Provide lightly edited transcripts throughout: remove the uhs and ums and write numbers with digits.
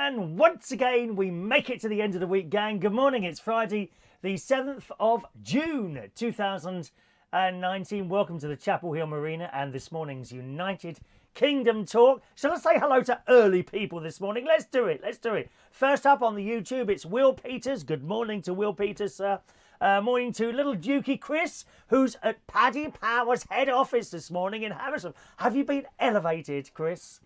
And once again, we make it to the end of the week, gang. Good morning. It's Friday, the 7th of June, 2019. Welcome to the Chapel Hill Marina and this morning's United Kingdom talk. Shall I say hello to early people this morning? Let's do it. Let's do it. First up on the YouTube, it's Will Peters. Good morning to Will Peters, sir. Morning to little Dukey Chris, who's at Paddy Power's head office this morning in Hammersmith. Have you been elevated, Chris?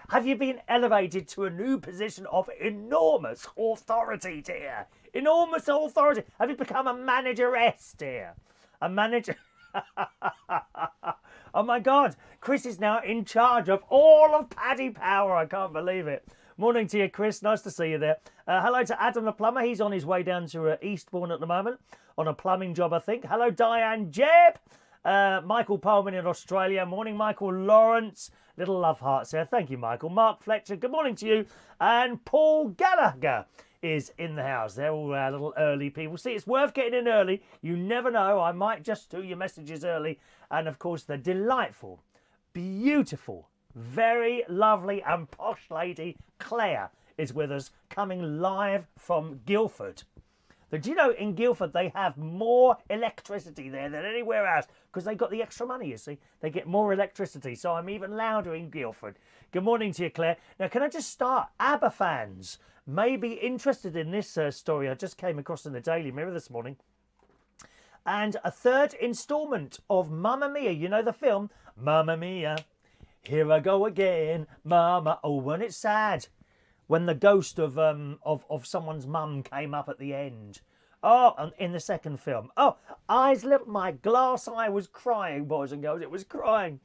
Have you been elevated to a new position of enormous authority, dear? Enormous authority. Have you become a manageress, dear? A manager... Oh my God, Chris is now in charge of all of Paddy Power. I can't believe it. Morning to you, Chris. Nice to see you there. Hello to Adam the plumber. He's on his way down to Eastbourne at the moment on a plumbing job, I think. Hello, Diane Jebb. Michael Pullman in Australia. Morning, Michael Lawrence. Little love hearts there. Thank you, Michael. Mark Fletcher. Good morning to you. And Paul Gallagher is in the house. They're all little early people. See, it's worth getting in early. You never know. I might just do your messages early. And, of course, the delightful, beautiful, very lovely and posh lady Claire is with us, coming live from Guildford. Do you know in Guildford they have more electricity there than anywhere else because they got the extra money, you see. They get more electricity, so I'm even louder in Guildford. Good morning to you, Claire. Now, can I just start? ABBA fans may be interested in this story I just came across in the Daily Mirror this morning. And a third instalment of Mamma Mia. You know the film? Mamma Mia, here I go again, Mama. Oh, wasn't it sad when the ghost of someone's mum came up at the end? Oh, and in the second film. Oh, my glass eye was crying, boys and girls. It was crying.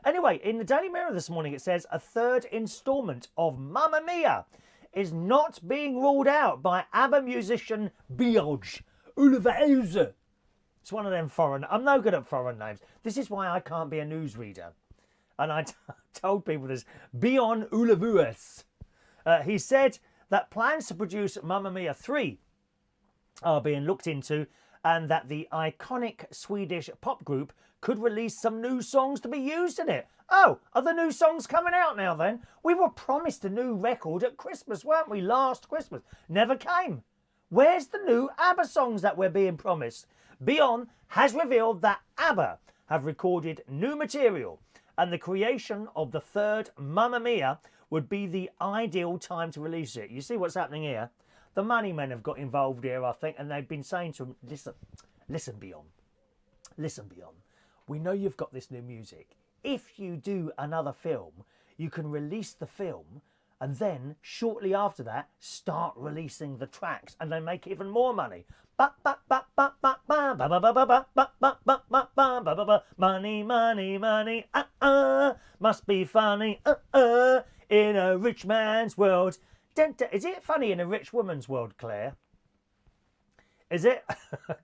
Anyway, in the Daily Mirror this morning, it says a third instalment of Mamma Mia is not being ruled out by ABBA musician Björn Ulvaeus. It's one of them foreign... I'm no good at foreign names. This is why I can't be a newsreader. And I told people this. Björn Ulvaeus. He said that plans to produce Mamma Mia 3 are being looked into and that the iconic Swedish pop group could release some new songs to be used in it. Oh, are the new songs coming out now then? We were promised a new record at Christmas, weren't we? Last Christmas. Never came. Where's the new ABBA songs that we're being promised? Björn has revealed that ABBA have recorded new material and the creation of the third Mamma Mia would be the ideal time to release it. You see what's happening here? The money men have got involved here, I think, and they've been saying to him, listen, Björn, we know you've got this new music. If you do another film, you can release the film and then, shortly after that, start releasing the tracks and then make even more money. Money, money, money, must be funny, in a rich man's world. Is it funny in a rich woman's world, Claire? Is it?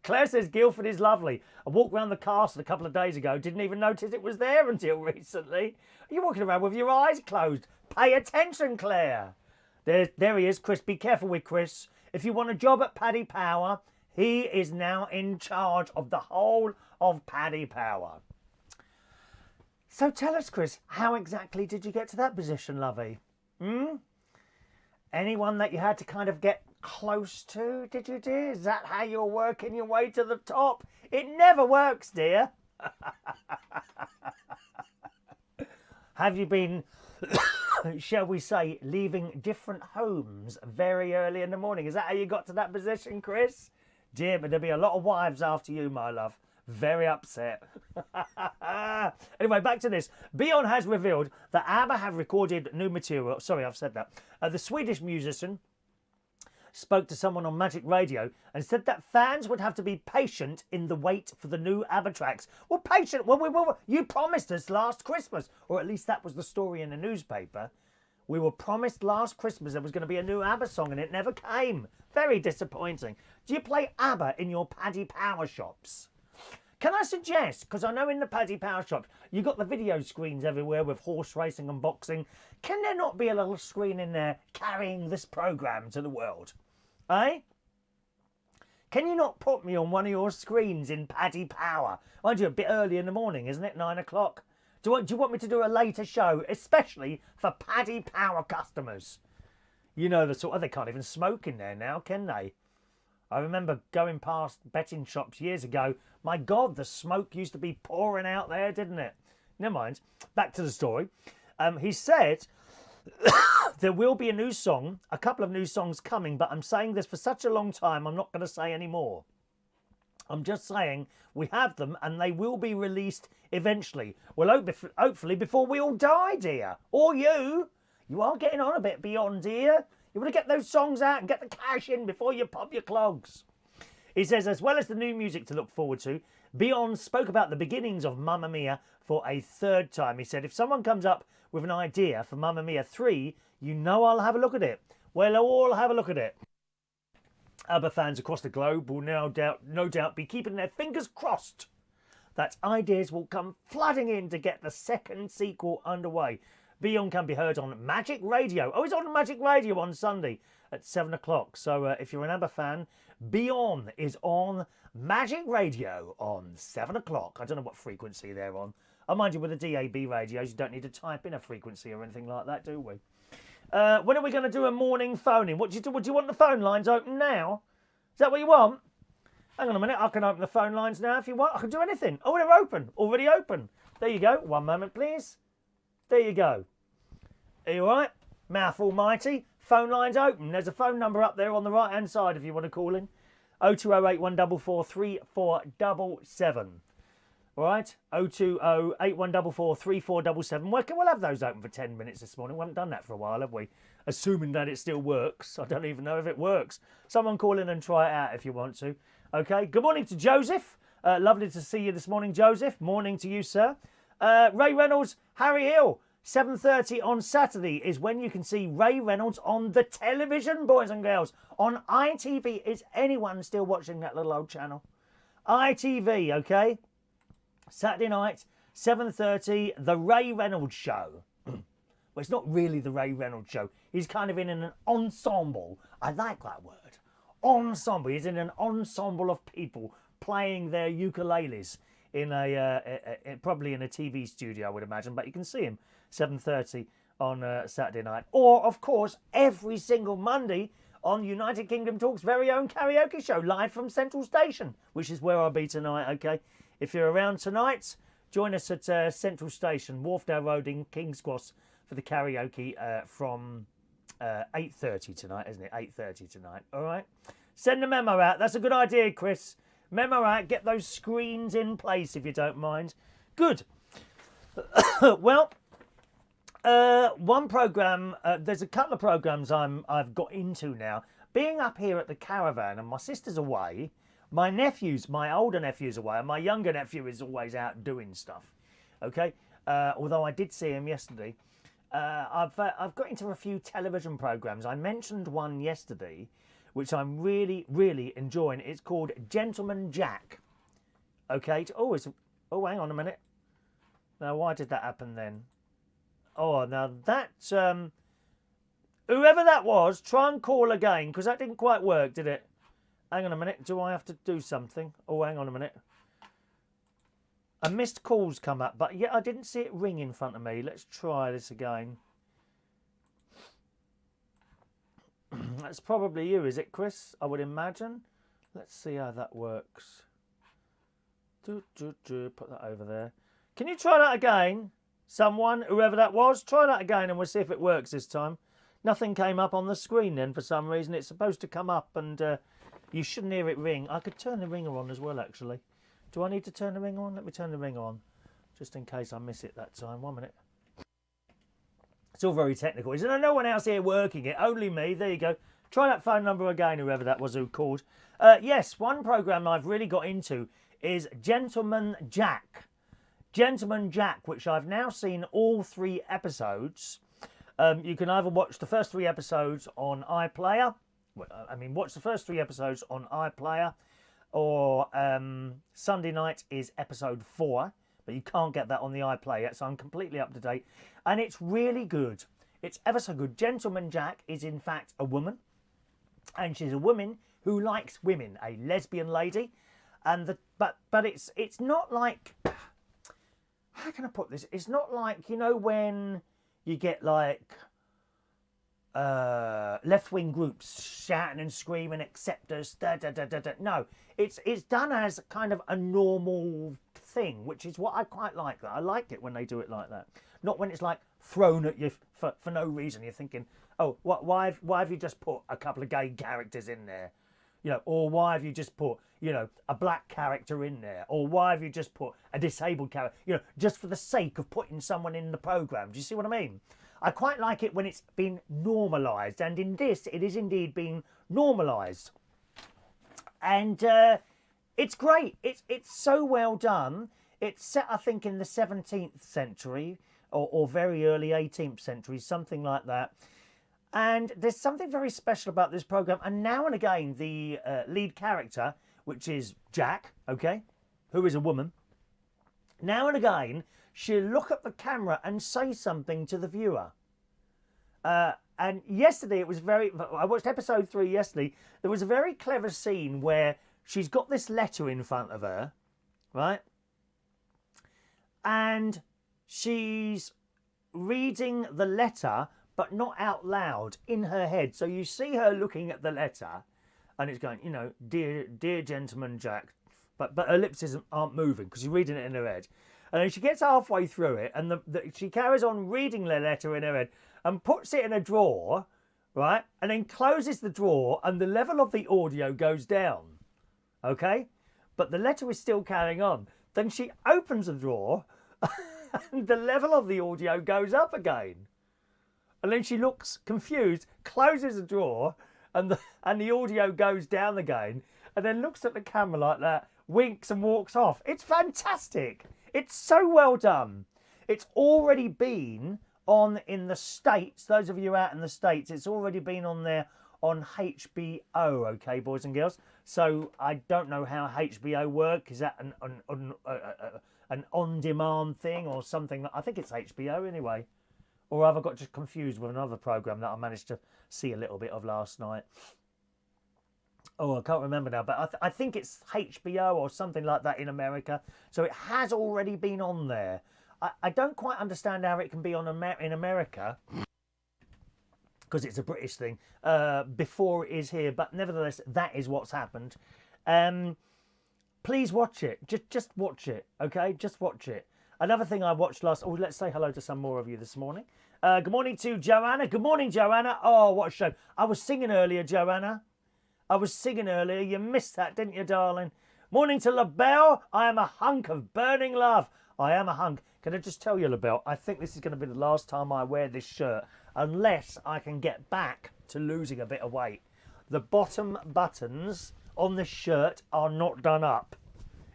Claire says Guildford is lovely. I walked around the castle a couple of days ago, didn't even notice it was there until recently. You're walking around with your eyes closed. Pay attention, Claire. There he is, Chris. Be careful with Chris. If you want a job at Paddy Power, he is now in charge of the whole of Paddy Power. So tell us, Chris, how exactly did you get to that position, lovey? Anyone that you had to kind of get close to, did you, dear? Is that how you're working your way to the top? It never works, dear. Have you been, shall we say, leaving different homes very early in the morning? Is that how you got to that position, Chris? Dear, but there'll be a lot of wives after you, my love. Very upset. Anyway, back to this. Björn has revealed that ABBA have recorded new material. Sorry, I've said that. The Swedish musician spoke to someone on Magic Radio and said that fans would have to be patient in the wait for the new ABBA tracks. Well, patient. Well, you promised us last Christmas, or at least that was the story in the newspaper. We were promised last Christmas there was going to be a new ABBA song and it never came. Very disappointing. Do you play ABBA in your Paddy Power shops? Can I suggest, because I know in the Paddy Power shops, you've got the video screens everywhere with horse racing and boxing. Can there not be a little screen in there carrying this programme to the world? Eh? Can you not put me on one of your screens in Paddy Power? Mind you, a bit early in the morning, isn't it? 9 o'clock. Do you want me to do a later show, especially for Paddy Power customers? You know the sort of, they can't even smoke in there now, can they? I remember going past betting shops years ago. My God, the smoke used to be pouring out there, didn't it? Never mind. Back to the story. He said there will be a new song, a couple of new songs coming, but I'm saying this for such a long time, I'm not going to say any more. I'm just saying we have them and they will be released eventually. Well, hopefully before we all die, dear. Or you. You are getting on a bit beyond, dear. You want to get those songs out and get the cash in before you pop your clogs. He says, as well as the new music to look forward to, Beyond spoke about the beginnings of Mamma Mia for a third time. He said, if someone comes up with an idea for Mamma Mia 3, you know I'll have a look at it. Well, I'll all have a look at it. ABBA fans across the globe will no doubt be keeping their fingers crossed that ideas will come flooding in to get the second sequel underway. Beyond can be heard on Magic Radio. Oh, it's on Magic Radio on Sunday at 7 o'clock. So if you're an ABBA fan, Beyond is on Magic Radio on 7 o'clock. I don't know what frequency they're on. I mind you, with the DAB radios, you don't need to type in a frequency or anything like that, do we? When are we going to do a morning phoning? What do you do? Do you want the phone lines open now? Is that what you want? Hang on a minute. I can open the phone lines now if you want. I can do anything. Oh, they're open. Already open. There you go. One moment, please. There you go. Are you all right? Mouth almighty. Phone lines open. There's a phone number up there on the right-hand side if you want to call in. 0208 144 3477. All right? 020 8144 3477. We'll have those open for 10 minutes this morning. We haven't done that for a while, have we? Assuming that it still works. I don't even know if it works. Someone call in and try it out if you want to. Okay. Good morning to Joseph. Lovely to see you this morning, Joseph. Morning to you, sir. Ray Reynolds, Harry Hill. 7:30 on Saturday is when you can see Ray Reynolds on the television, boys and girls. On ITV. Is anyone still watching that little old channel? ITV, okay? Saturday night, 7:30, The Ray Reynolds Show. Well, it's not really The Ray Reynolds Show. He's kind of in an ensemble. I like that word. Ensemble. He's in an ensemble of people playing their ukuleles in probably in a TV studio, I would imagine. But you can see him 7:30 on Saturday night. Or, of course, every single Monday on United Kingdom Talk's very own karaoke show, live from Central Station, which is where I'll be tonight, okay? If you're around tonight, join us at Central Station, Wharfdale Road in King's Cross for the karaoke from 8:30 tonight, isn't it? 8:30 tonight, all right? Send a memo out. That's a good idea, Chris. Memo out. Get those screens in place if you don't mind. Good. Well, one programme, there's a couple of programmes I've got into now. Being up here at the caravan and my sister's away, my older nephew's away, and my younger nephew is always out doing stuff. Okay? Although I did see him yesterday. I've got into a few television programmes. I mentioned one yesterday, which I'm really, really enjoying. It's called Gentleman Jack. Okay? Oh, hang on a minute. Now, why did that happen then? Oh, now that... whoever that was, try and call again, because that didn't quite work, did it? Hang on a minute. Do I have to do something? Oh, hang on a minute. A missed call's come up, but yeah, I didn't see it ring in front of me. Let's try this again. That's probably you, is it, Chris? I would imagine. Let's see how that works. Put that over there. Can you try that again? Someone, whoever that was, try that again and we'll see if it works this time. Nothing came up on the screen then for some reason. It's supposed to come up and you shouldn't hear it ring. I could turn the ringer on as well, actually. Do I need to turn the ringer on? Let me turn the ringer on, just in case I miss it that time. 1 minute. It's all very technical. Is there no one else here working it? Only me. There you go. Try that phone number again, whoever that was who called. Yes, one programme I've really got into is Gentleman Jack. Gentleman Jack, which I've now seen all 3 episodes. You can either watch the first 3 episodes on iPlayer. Watch the first 3 episodes on iPlayer. Or Sunday night is episode 4. But you can't get that on the iPlayer, so I'm completely up to date. And it's really good. It's ever so good. Gentleman Jack is in fact a woman. And she's a woman who likes women. A lesbian lady. And but it's not like... How can I put this? It's not like, you know, when you get like left-wing groups shouting and screaming, accept us, da da da da da. No, it's done as kind of a normal thing, which is what I quite like. I like it when they do it like that, not when it's like thrown at you for no reason. You're thinking, oh, why have you just put a couple of gay characters in there? You know, or why have you just put, you know, a black character in there? Or why have you just put a disabled character? You know, just for the sake of putting someone in the programme. Do you see what I mean? I quite like it when it's been normalised. And in this, it is indeed being normalised. And it's great. It's so well done. It's set, I think, in the 17th century or very early 18th century, something like that. And there's something very special about this programme. And now and again, the lead character, which is Jack, okay, who is a woman, now and again, she'll look at the camera and say something to the viewer. And yesterday, I watched episode 3 yesterday. There was a very clever scene where she's got this letter in front of her, right? And she's reading the letter, but not out loud, in her head. So you see her looking at the letter, and it's going, you know, dear gentleman Jack, but her lips aren't moving because she's reading it in her head. And then she gets halfway through it, and she carries on reading the letter in her head and puts it in a drawer, right? And then closes the drawer, and the level of the audio goes down, okay? But the letter is still carrying on. Then she opens the drawer, and the level of the audio goes up again. And then she looks confused, closes the drawer, and the audio goes down again, and then looks at the camera like that, winks and walks off. It's fantastic. It's so well done. It's already been on in the States. Those of you out in the States, it's already been on there on HBO, okay, boys and girls. So I don't know how HBO work. Is that an on-demand thing or something? I think it's HBO anyway. Or have I got just confused with another programme that I managed to see a little bit of last night? Oh, I can't remember now, but I think it's HBO or something like that in America. So it has already been on there. I don't quite understand how it can be on in America, because it's a British thing, before it is here. But nevertheless, that is what's happened. Please watch it. Just watch it, okay? Just watch it. Another thing I watched last... Oh, let's say hello to some more of you this morning. Good morning to Joanna. Good morning, Joanna. Oh, what a shame. I was singing earlier, Joanna. I was singing earlier. You missed that, didn't you, darling? Morning to LaBelle. I am a hunk of burning love. I am a hunk. Can I just tell you, LaBelle, I think this is going to be the last time I wear this shirt, unless I can get back to losing a bit of weight. The bottom buttons on this shirt are not done up.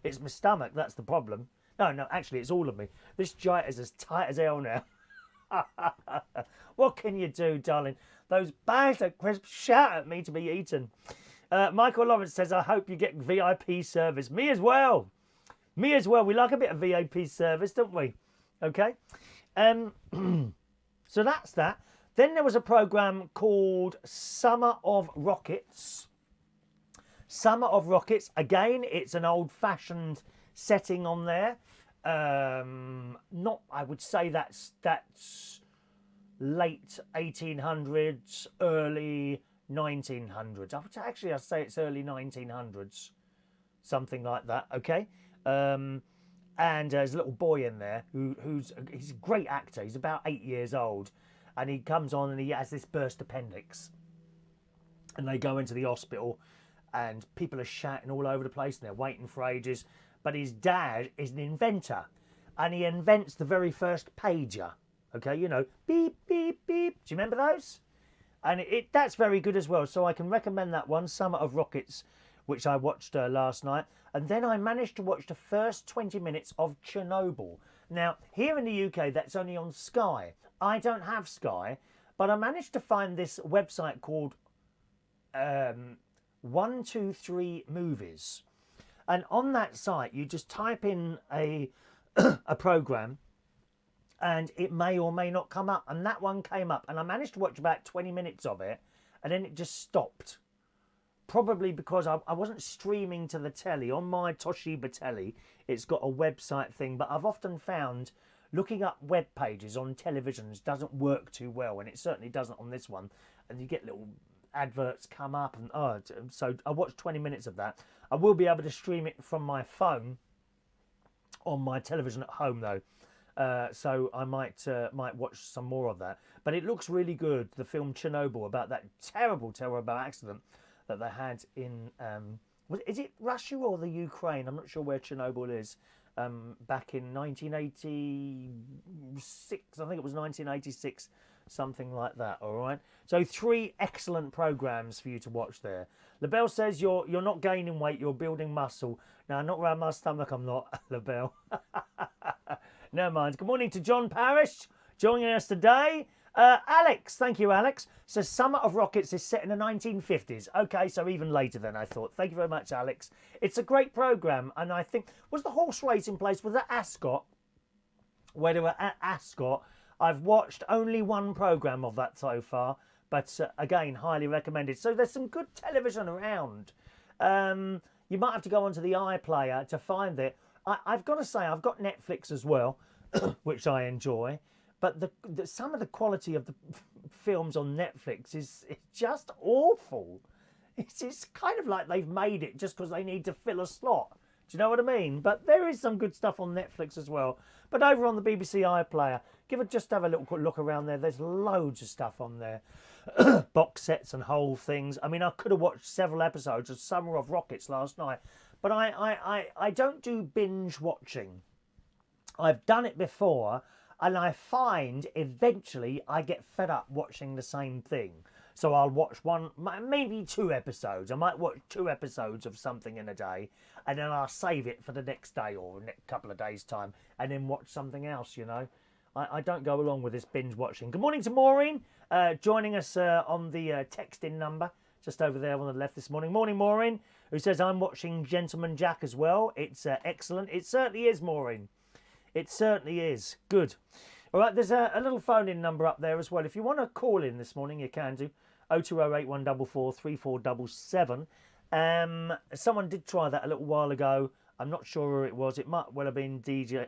It's my stomach, that's the problem. No, actually, it's all of me. This giant is as tight as hell now. What can you do, darling? Those bags of crisps shout at me to be eaten. Michael Lawrence says, I hope you get VIP service. Me as well. Me as well. We like a bit of VIP service, don't we? Okay. So that's that. Then there was a programme called Summer of Rockets. Summer of Rockets. Again, it's an old-fashioned setting on there. Not, I would say that's late 1800s, early 1900s. I'd say it's early 1900s, something like that. Okay. And there's a little boy in there he's a great actor. He's about 8 years old, and he comes on and he has this burst appendix, and they go into the hospital, and people are shouting all over the place, and they're waiting for ages. But his dad is an inventor, and he invents the very first pager. Okay, you know, beep, beep, beep. Do you remember those? And that's very good as well. So I can recommend that one, Summer of Rockets, which I watched last night. And then I managed to watch the first 20 minutes of Chernobyl. Now, here in the UK, that's only on Sky. I don't have Sky, but I managed to find this website called 123 Movies. And on that site, you just type in a program, and it may or may not come up. And that one came up, and I managed to watch about 20 minutes of it, and then it just stopped. Probably because I wasn't streaming to the telly. On my Toshiba telly, it's got a website thing, but I've often found looking up web pages on televisions doesn't work too well, and it certainly doesn't on this one. And you get little adverts come up, and so I watched 20 minutes of that. I will be able to stream it from my phone on my television at home though, so I might watch some more of that. But it looks really good. The film Chernobyl, about that terrible accident that they had in is it Russia or the Ukraine? I'm not sure where Chernobyl is. Back in 1986, I think it was 1986, something like that. All right. So 3 excellent programs for you to watch there. LaBelle says you're not gaining weight, you're building muscle. Now, not around my stomach, I'm not, LaBelle. Never mind. Good morning to John Parrish joining us today. Alex, thank you, Alex. So Summer of Rockets is set in the 1950s. Okay, so even later than I thought. Thank you very much, Alex. It's a great programme, and I think, was the horse racing place, was at Ascot? Where they were at Ascot. I've watched only one programme of that so far, but again, highly recommended. So there's some good television around. You might have to go onto the iPlayer to find it. I've got to say, I've got Netflix as well, which I enjoy. But some of the quality of the films on Netflix is just awful. It's kind of like they've made it just because they need to fill a slot. Do you know what I mean? But there is some good stuff on Netflix as well. But over on the BBC iPlayer, just have a little look around there. There's loads of stuff on there. Box sets and whole things. I mean, I could have watched several episodes of Summer of Rockets last night. But I don't do binge watching. I've done it before. And I find eventually I get fed up watching the same thing. So I'll watch one, maybe 2 episodes. I might watch 2 episodes of something in a day, and then I'll save it for the next day or the next couple of days' time, and then watch something else, you know. I don't go along with this binge watching. Good morning to Maureen, joining us on the texting number, just over there on the left this morning. Morning, Maureen, who says, I'm watching Gentleman Jack as well. It's excellent. It certainly is, Maureen. It certainly is. Good. All right, there's a little phone-in number up there as well. If you want to call in this morning, you can do. 0208 144 3477. Someone did try that a little while ago. I'm not sure who it was. It might well have been DJ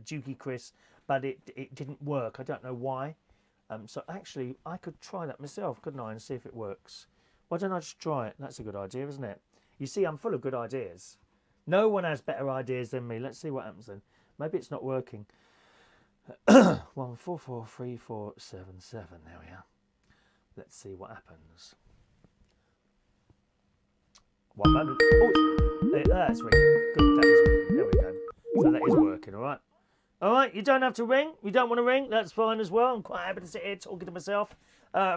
Dukey Chris, but it didn't work. I don't know why. So actually, I could try that myself, couldn't I, and see if it works. Why don't I just try it? That's a good idea, isn't it? You see, I'm full of good ideas. No one has better ideas than me. Let's see what happens then. Maybe it's not working. 1443477. There we are. Let's see what happens. 1 moment. Oh, that's ringing. Good. That is ringing. There we go. So that is working. All right. All right. You don't have to ring. You don't want to ring. That's fine as well. I'm quite happy to sit here talking to myself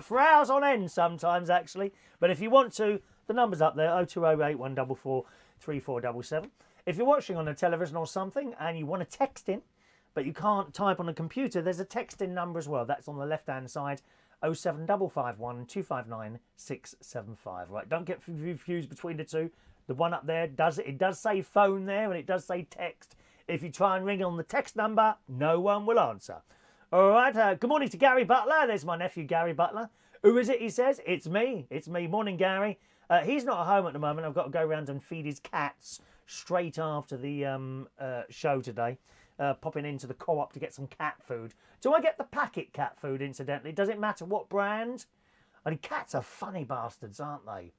for hours on end sometimes, actually. But if you want to, the number's up there. 0208 144 3477. If you're watching on a television or something and you want to text in, but you can't type on a computer, there's a text in number as well. That's on the left-hand side, 07551 259 675. Right, don't get confused between the two. The one up there, it does say phone there, and it does say text. If you try and ring on the text number, no one will answer. All right, good morning to Gary Butler. There's my nephew, Gary Butler. Who is it, he says? It's me. It's me. Morning, Gary. He's not at home at the moment. I've got to go around and feed his cats straight after the show today. Popping into the co-op to get some cat food. Do I get the packet cat food, incidentally? Does it matter what brand? I mean, cats are funny bastards, aren't they?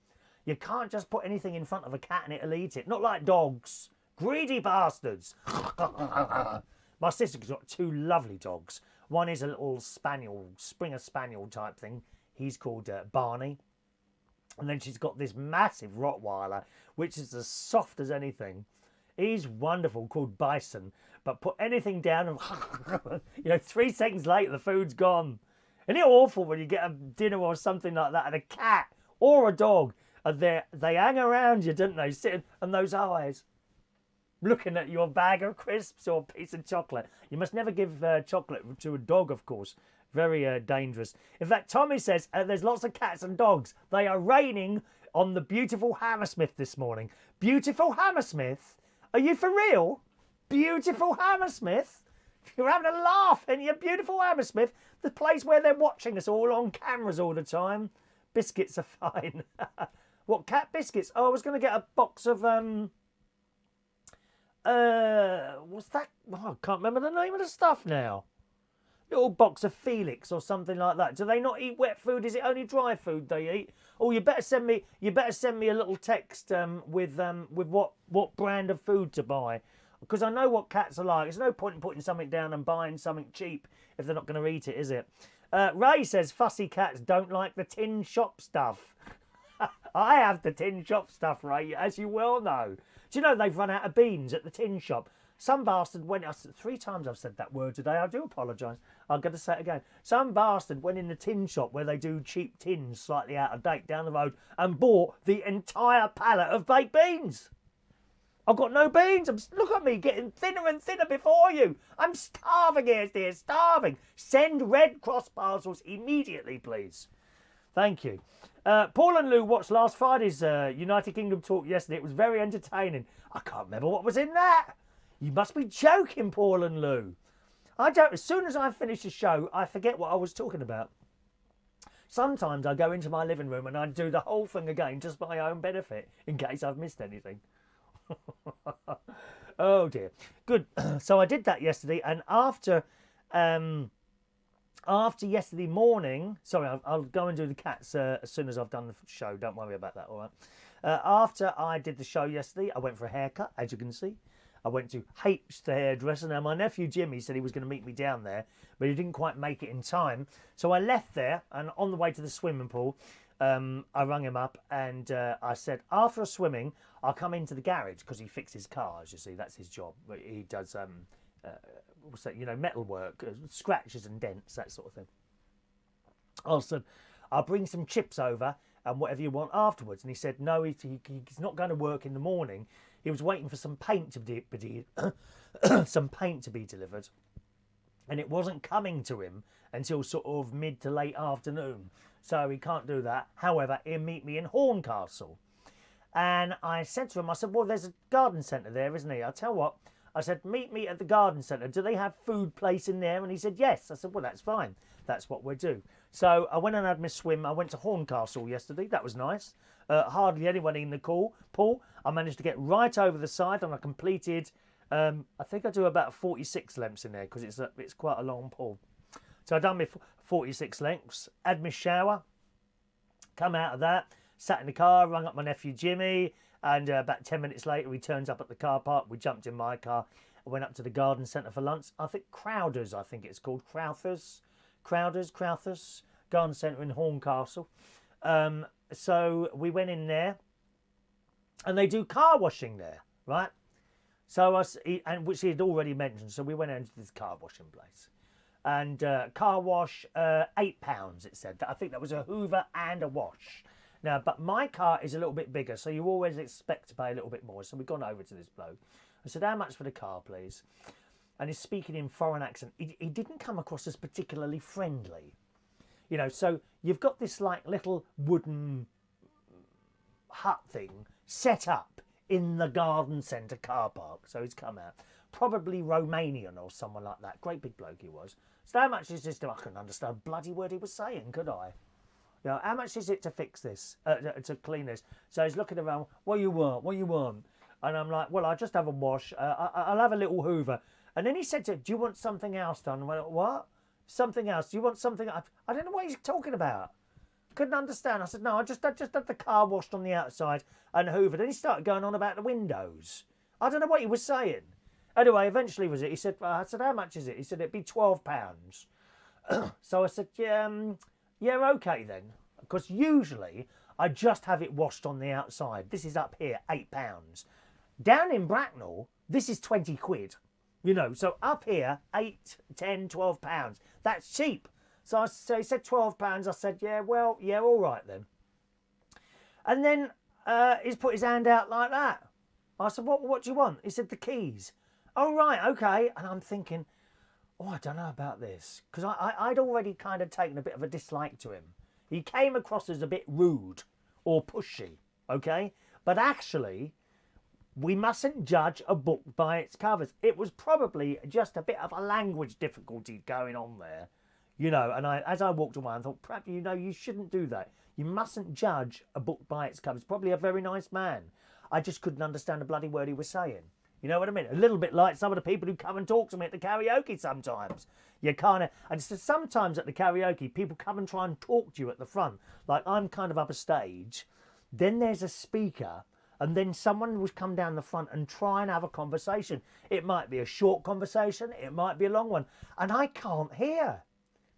You can't just put anything in front of a cat and it'll eat it. Not like dogs. Greedy bastards. My sister's got 2 lovely dogs. One is a little spaniel, Springer Spaniel type thing. He's called Barney. And then she's got this massive Rottweiler, which is as soft as anything. He's wonderful, called Bison. But put anything down and, 3 seconds later, the food's gone. Isn't it awful when you get a dinner or something like that and a cat or a dog, and they hang around you, don't they, sitting, and those eyes, looking at your bag of crisps or piece of chocolate. You must never give chocolate to a dog, of course. Very dangerous. In fact, Tommy says there's lots of cats and dogs. They are raining on the beautiful Hammersmith this morning. Beautiful Hammersmith? Are you for real? Beautiful Hammersmith? You're having a laugh, and you're beautiful Hammersmith, the place where they're watching us all on cameras all the time. Biscuits are fine. What, cat biscuits? Oh, I was going to get a box of, what what's that? Oh, I can't remember the name of the stuff now. Little box of Felix or something like that. Do they not eat wet food? Is it only dry food they eat? Oh, you better send me a little text with what brand of food to buy, because I know what cats are like. There's no point in putting something down and buying something cheap if they're not going to eat it, is it? Ray says fussy cats don't like the tin shop stuff. I have the tin shop stuff, Ray, as you well know. Do you know they've run out of beans at the tin shop? Some bastard went... 3 times I've said that word today. I do apologise. I'm going to say it again. Some bastard went in the tin shop where they do cheap tins slightly out of date down the road and bought the entire pallet of baked beans. I've got no beans. Look at me getting thinner and thinner before you. I'm starving here, dear, starving. Send Red Cross parcels immediately, please. Thank you. Paul and Lou watched last Friday's United Kingdom talk yesterday. It was very entertaining. I can't remember what was in that. You must be joking, Paul and Lou. I don't. As soon as I finish the show, I forget what I was talking about. Sometimes I go into my living room and I do the whole thing again just for my own benefit, in case I've missed anything. Oh dear. Good. So I did that yesterday, and after yesterday morning, sorry, I'll go and do the cats as soon as I've done the show. Don't worry about that. All right. After I did the show yesterday, I went for a haircut, as you can see. I went to H, the hairdresser. Now, my nephew Jimmy said he was going to meet me down there, but he didn't quite make it in time. So I left there, and on the way to the swimming pool, I rang him up, and I said, after swimming, I'll come into the garage, because he fixes cars, you see, that's his job. He does, what's that, metal work, scratches and dents, that sort of thing. I said, I'll bring some chips over, and whatever you want afterwards. And he said, no, he's not going to work in the morning. He was waiting for some paint to be delivered, and it wasn't coming to him until sort of mid to late afternoon, so he can't do that. However, he'll meet me in Horncastle, and I said to him, I said, well, there's a garden centre there, isn't he? I'll tell you what, I said, meet me at the garden centre. Do they have food place in there? And he said, yes. I said, well, that's fine. That's what we'll do. So I went and had my swim. I went to Horncastle yesterday. That was nice. Hardly anyone in the pool. I managed to get right over the side, and I completed, I think I do about 46 lengths in there, because it's quite a long pool. So I done my 46 lengths, had my shower, come out of that, sat in the car, rang up my nephew Jimmy, and about 10 minutes later he turns up at the car park. We jumped in my car and went up to the garden centre for lunch. I think Crowthers, I think it's called. Crowthers Garden Centre in Horncastle. So we went in there, and they do car washing there, right? So which he had already mentioned. So we went into this car washing place, and car wash £8. It said that. I think that was a Hoover and a wash. Now, but my car is a little bit bigger, so you always expect to pay a little bit more. So we've gone over to this bloke. I said, how much for the car, please? And he's speaking in foreign accent. He didn't come across as particularly friendly. So you've got this like little wooden hut thing set up in the garden centre car park. So he's come out. Probably Romanian or someone like that. Great big bloke he was. So how much is this? I couldn't understand a bloody word he was saying, could I? How much is it to fix this, to clean this? So he's looking around, what you want? And I'm like, well, I'll just have a wash. I'll have a little Hoover. And then he said to him, do you want something else done? I went, what? Something else? Do you want something? I don't know what he's talking about. Couldn't understand. I said, no, I just had the car washed on the outside and hoovered. Then he started going on about the windows. I don't know what he was saying. Anyway, eventually was it. He said, I said, how much is it? He said, it'd be £12. So I said, yeah, okay then. Because usually I just have it washed on the outside. This is up here, £8. Down in Bracknell, this is 20 quid. So up here, 8, 10, 12 pounds. That's cheap. So he said 12 pounds. I said, yeah, all right then. And then he's put his hand out like that. I said, what do you want? He said, the keys. Oh, right, okay. And I'm thinking, I don't know about this. Because I'd already kind of taken a bit of a dislike to him. He came across as a bit rude or pushy, okay? But actually, we mustn't judge a book by its covers. It was probably just a bit of a language difficulty going on there, and as I walked away, I thought, perhaps, you shouldn't do that. You mustn't judge a book by its covers. Probably a very nice man. I just couldn't understand a bloody word he was saying. You know what I mean? A little bit like some of the people who come and talk to me at the karaoke sometimes. You kind of, and so sometimes at the karaoke, people come and try and talk to you at the front. Like I'm kind of up a stage, then there's a speaker, and then someone will come down the front and try and have a conversation. It might be a short conversation, it might be a long one, and I can't hear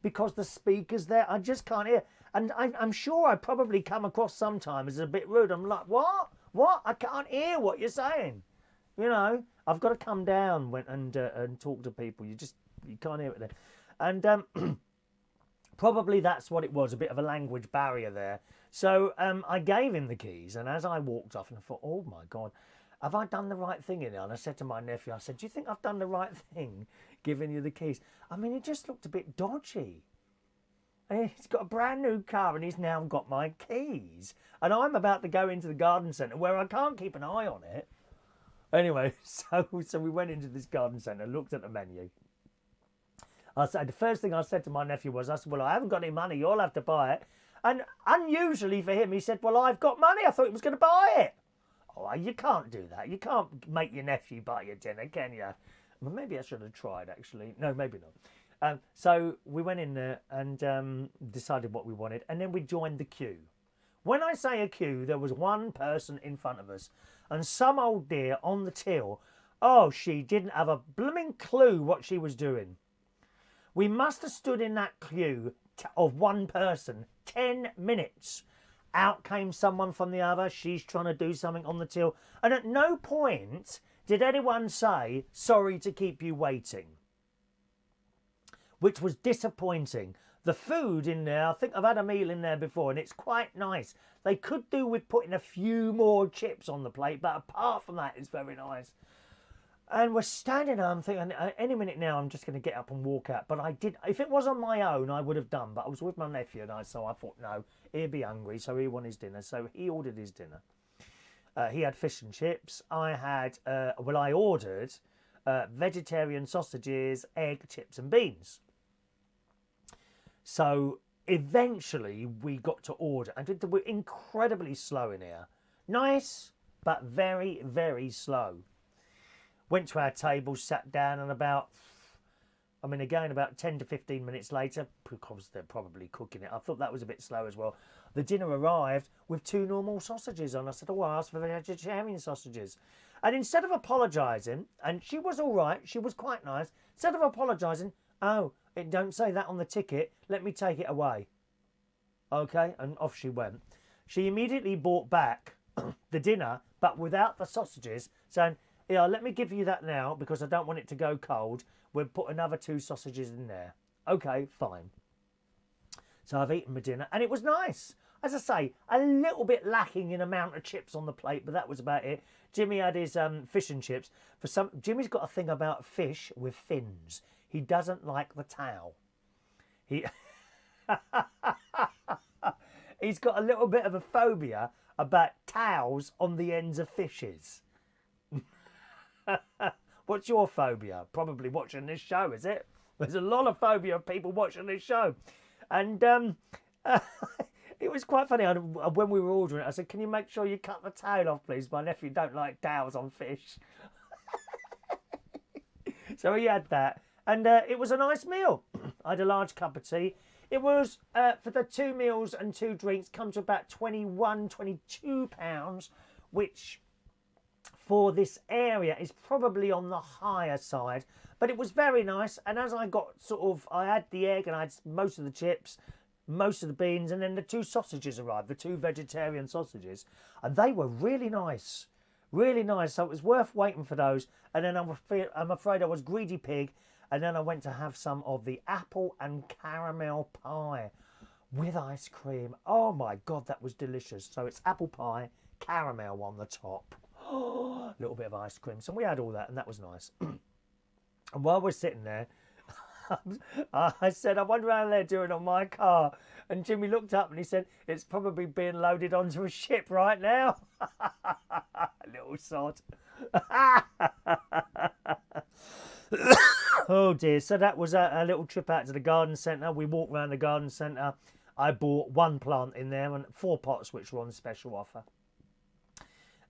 because the speaker's there. I just can't hear. And I'm sure I probably come across sometimes as a bit rude. I'm like, what? What? I can't hear what you're saying. You know, I've got to come down and talk to people. You can't hear it there. And probably that's what it was, a bit of a language barrier there. So I gave him the keys, and as I walked off, and I thought, oh my God, have I done the right thing in there? And I said to my nephew, I said, do you think I've done the right thing giving you the keys? I mean, it just looked a bit dodgy. And he's got a brand new car and he's now got my keys. And I'm about to go into the garden centre where I can't keep an eye on it. Anyway, so we went into this garden centre, looked at the menu. I said, the first thing I said to my nephew was, I said, well, I haven't got any money, you'll have to buy it. And unusually for him, he said, well, I've got money, I thought he was going to buy it. Oh, you can't do that. You can't make your nephew buy your dinner, can you? Well, maybe I should have tried, actually. No, maybe not. So we went in there and decided what we wanted, and then we joined the queue. When I say a queue, there was one person in front of us, and some old dear on the till, oh, she didn't have a blooming clue what she was doing. We must have stood in that queue of one person 10 minutes. Out came someone from the other, she's trying to do something on the till, and at no point did anyone say, sorry to keep you waiting. Which was disappointing. The food in there, I think I've had a meal in there before, and it's quite nice. They could do with putting a few more chips on the plate, but apart from that, it's very nice. And we're standing there, I'm thinking, any minute now, I'm just going to get up and walk out. But I did, if it was on my own, I would have done. But I was with my nephew, so I thought, no, he'd be hungry, so he wanted his dinner. So he ordered his dinner. He had fish and chips. I ordered vegetarian sausages, egg, chips and beans. So eventually we got to order, and we're incredibly slow in here. Nice, but very, very slow. Went to our table, sat down, and about 10 to 15 minutes later, because they're probably cooking it, I thought that was a bit slow as well. The dinner arrived with 2 normal sausages on. I said, oh, I asked for vegetarian sausages. And instead of apologising, and she was all right, she was quite nice, instead of apologising, oh, it don't say that on the ticket, let me take it away. Okay, and off she went. She immediately brought back the dinner, but without the sausages, saying, yeah, let me give you that now because I don't want it to go cold. We'll put another 2 sausages in there. Okay, fine. So I've eaten my dinner, and it was nice. As I say, a little bit lacking in amount of chips on the plate, but that was about it. Jimmy had his fish and chips. Jimmy's got a thing about fish with fins. He doesn't like the towel. He's got a little bit of a phobia about towels on the ends of fishes. What's your phobia? Probably watching this show, is it? There's a lot of phobia of people watching this show. And it was quite funny. When we were ordering it, I said, can you make sure you cut the tail off, please? My nephew don't like towels on fish. So he had that. And it was a nice meal. I had a large cup of tea. It was, for the 2 meals and 2 drinks, come to about £22, which for this area is probably on the higher side. But it was very nice. And as I got I had the egg and I had most of the chips, most of the beans, and then the 2 sausages arrived, the 2 vegetarian sausages. And they were really nice. Really nice. So it was worth waiting for those. And then I'm afraid I was greedy pig. And then I went to have some of the apple and caramel pie with ice cream. Oh my God, that was delicious. So it's apple pie, caramel on the top. A little bit of ice cream. So we had all that, and that was nice. And while we're sitting there, I said, I wonder how they're doing on my car. And Jimmy looked up and he said, it's probably being loaded onto a ship right now. Little sod. Oh dear. So that was a little trip out to the garden centre. We walked around the garden centre. I bought 1 plant in there and 4 pots which were on special offer.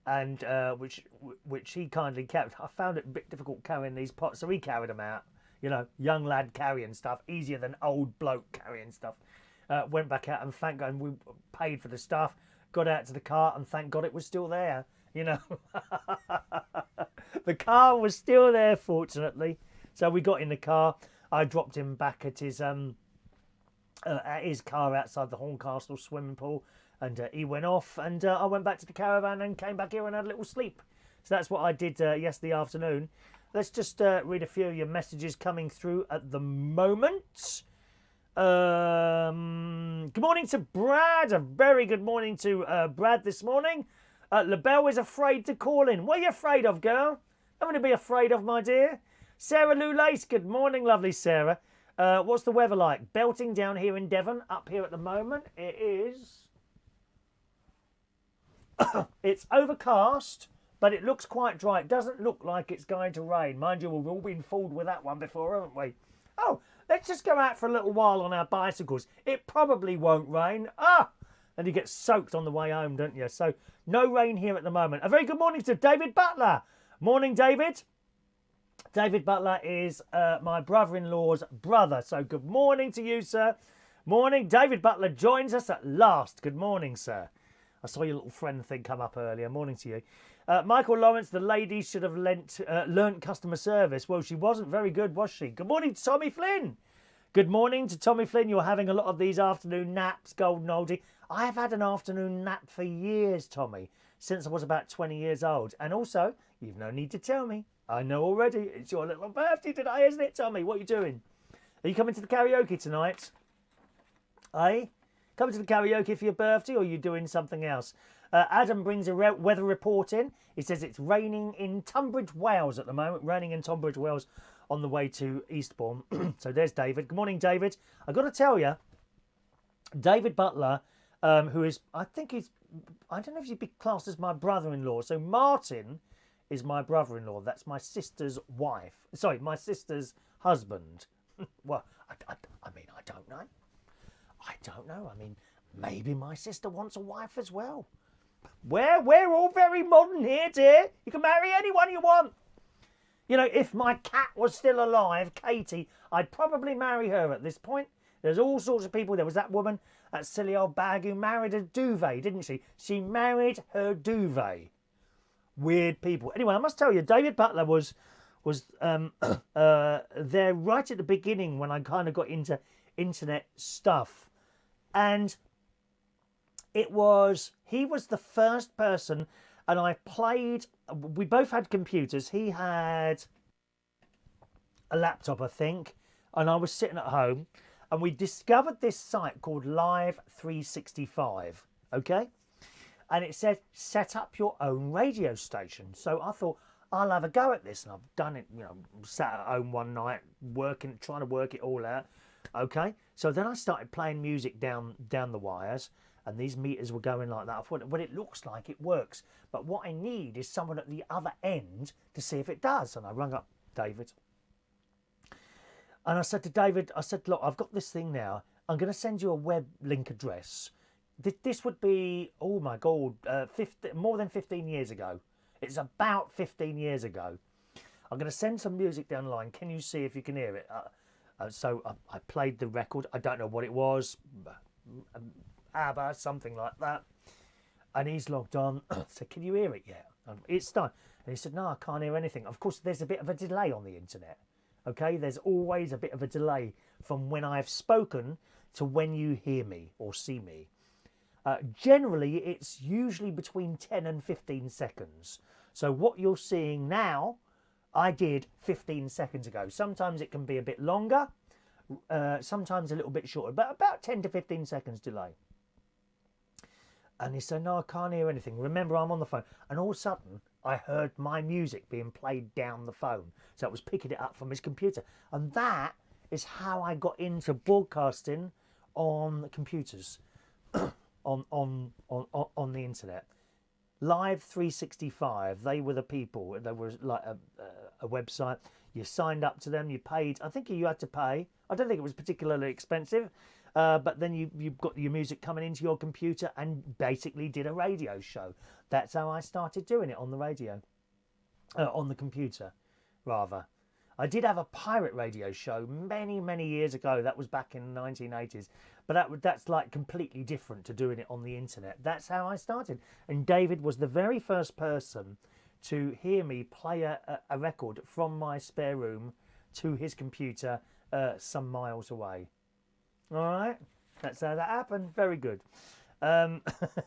and which he kindly kept. I found it a bit difficult carrying these pots, so he carried them out. You know, young lad carrying stuff, easier than old bloke carrying stuff. Went back out and thank God, and we paid for the stuff, got out to the car, and thank God it was still there. You know, the car was still there, fortunately. So we got in the car. I dropped him back at his car outside the Horncastle swimming pool, and he went off, and I went back to the caravan and came back here and had a little sleep. So that's what I did yesterday afternoon. Let's just read a few of your messages coming through at the moment. Good morning to Brad. A very good morning to Brad this morning. LaBelle is afraid to call in. What are you afraid of, girl? Nothing to be afraid of, my dear. Sarah Lou Lace, good morning, lovely Sarah. What's the weather like? Belting down here in Devon. Up here at the moment, it is... it's overcast, but it looks quite dry. It doesn't look like it's going to rain. Mind you, we've all been fooled with that one before, haven't we? Oh, let's just go out for a little while on our bicycles. It probably won't rain. And you get soaked on the way home, don't you? So no rain here at the moment. A very good morning to David Butler. Morning, David. David Butler is my brother-in-law's brother. So good morning to you, sir. Morning. David Butler joins us at last. Good morning, sir. I saw your little friend thing come up earlier. Morning to you. Michael Lawrence, the lady should have learnt customer service. Well, she wasn't very good, was she? Good morning to Tommy Flynn. Good morning to Tommy Flynn. You're having a lot of these afternoon naps, golden oldie. I have had an afternoon nap for years, Tommy, since I was about 20 years old. And also, you've no need to tell me. I know already. It's your little birthday today, isn't it, Tommy? What are you doing? Are you coming to the karaoke tonight? Eh? Coming to the karaoke for your birthday, or are you doing something else? Adam brings a weather report in. He says it's raining in Tunbridge Wells at the moment. Raining in Tunbridge Wells on the way to Eastbourne. So there's David. Good morning, David. I've got to tell you, David Butler, who is, I don't know if you'd be classed as my brother-in-law. So Martin is my brother-in-law. That's my sister's wife. Sorry, my sister's husband. Well, I mean, I don't know. I don't know. I mean, maybe my sister wants a wife as well. We're all very modern here, dear. You can marry anyone you want. You know, if my cat was still alive, Katie, I'd probably marry her at this point. There's all sorts of people. There was that woman, that silly old bag who married a duvet, didn't she? She married her duvet. Weird people. Anyway, I must tell you, David Butler was there right at the beginning when I kind of got into internet stuff. And he was the first person, and I played, we both had computers. He had a laptop, I think, and I was sitting at home, and we discovered this site called Live 365, okay? And it said, set up your own radio station. So I thought, I'll have a go at this, and I've done it, you know, sat at home one night, trying to work it all out. Okay, so then I started playing music down the wires, and these meters were going like that. I thought, well, it looks like it works, but what I need is someone at the other end to see if it does. And I rung up David, and I said to David, look, I've got this thing now. I'm going to send you a web link address. This would be, oh my God, more than 15 years ago. It's about 15 years ago. I'm going to send some music down the line. Can you see if you can hear it? So I played the record. I don't know what it was. ABBA, something like that. And he's logged on. I said, can you hear it yet? It's done. And he said, no, I can't hear anything. Of course, there's a bit of a delay on the internet. Okay, there's always a bit of a delay from when I've spoken to when you hear me or see me. Generally, it's usually between 10 and 15 seconds. So what you're seeing now, I did 15 seconds ago. Sometimes it can be a bit longer, sometimes a little bit shorter, but about 10 to 15 seconds delay. And he said, no, I can't hear anything. Remember, I'm on the phone. And all of a sudden, I heard my music being played down the phone. So I was picking it up from his computer. And that is how I got into broadcasting on computers, on the internet. Live 365, they were the people. There was like a website. You signed up to them, you paid. I think you had to pay. I don't think it was particularly expensive. but then you've got your music coming into your computer and basically did a radio show. That's how I started doing it on the radio, on the computer, rather. I did have a pirate radio show many, many years ago. That was back in the 1980s. But that's like completely different to doing it on the internet. That's how I started. And David was the very first person to hear me play a record from my spare room to his computer some miles away. All right? That's how that happened. Very good.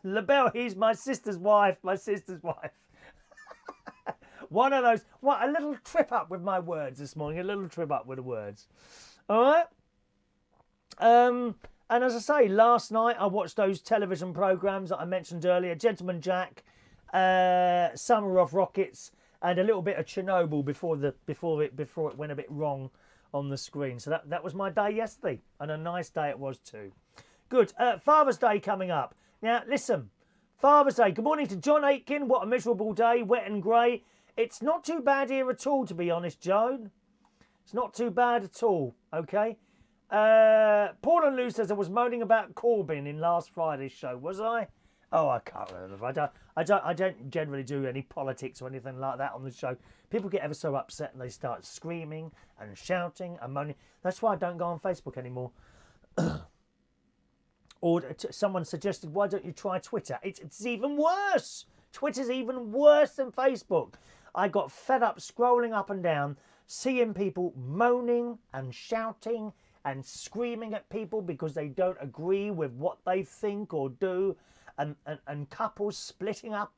LaBelle, he's my sister's wife. My sister's wife. One of those, a little trip up with my words this morning, a little trip up with the words. All right? And as I say, last night I watched those television programmes that I mentioned earlier, Gentleman Jack, Summer of Rockets, and a little bit of Chernobyl before it went a bit wrong on the screen. So that was my day yesterday, and a nice day it was too. Good. Father's Day coming up. Now, listen, Father's Day. Good morning to John Aitken. What a miserable day, wet and grey. It's not too bad here at all, to be honest, Joan. It's not too bad at all, okay? Paul and Lou says I was moaning about Corbyn in last Friday's show, was I? Oh, I can't remember. I don't generally do any politics or anything like that on the show. People get ever so upset and they start screaming and shouting and moaning. That's why I don't go on Facebook anymore. Or someone suggested, why don't you try Twitter? It's even worse. Twitter's even worse than Facebook. I got fed up scrolling up and down, seeing people moaning and shouting and screaming at people because they don't agree with what they think or do, and couples splitting up,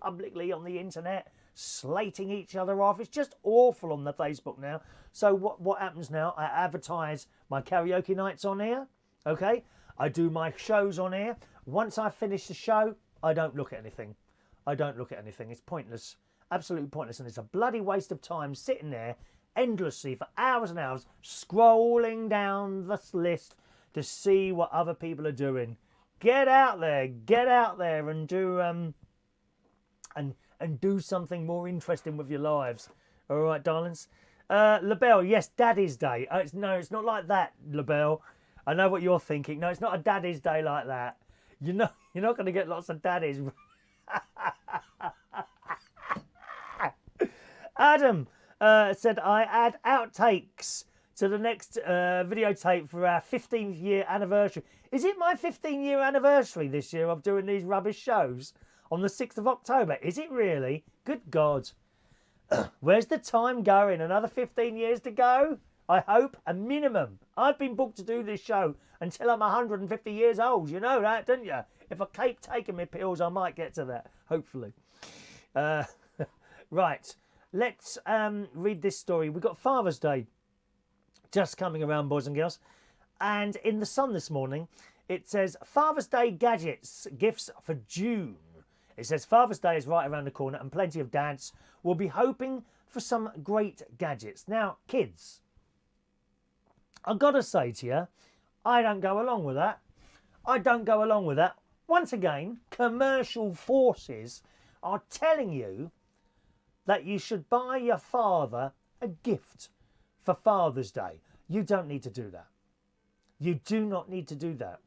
publicly on the internet, slating each other off. It's just awful on the Facebook now. So what happens now? I advertise my karaoke nights on here, okay? I do my shows on here. Once I finish the show, I don't look at anything. It's pointless. Absolutely pointless. And it's a bloody waste of time sitting there endlessly for hours and hours, scrolling down this list to see what other people are doing. Get out there and do and do something more interesting with your lives. All right, darlings. LaBelle, yes, Daddy's Day. It's not like that, LaBelle. I know what you're thinking. No, it's not a Daddy's Day like that. You're not going to get lots of daddies. Adam said I add outtakes to the next videotape for our 15th year anniversary. Is it my 15-year anniversary this year of doing these rubbish shows on the 6th of October? Is it really? Good God. Where's the time going? Another 15 years to go? I hope, a minimum. I've been booked to do this show until I'm 150 years old. You know that, don't you? If I keep taking my pills, I might get to that, hopefully. Right, let's read this story. We've got Father's Day just coming around, boys and girls. And in the Sun this morning, it says, Father's Day gadgets, gifts for June. It says Father's Day is right around the corner and plenty of dads will be hoping for some great gadgets. Now, kids, I've got to say to you, I don't go along with that. Once again, commercial forces are telling you that you should buy your father a gift for Father's Day. You don't need to do that. You do not need to do that.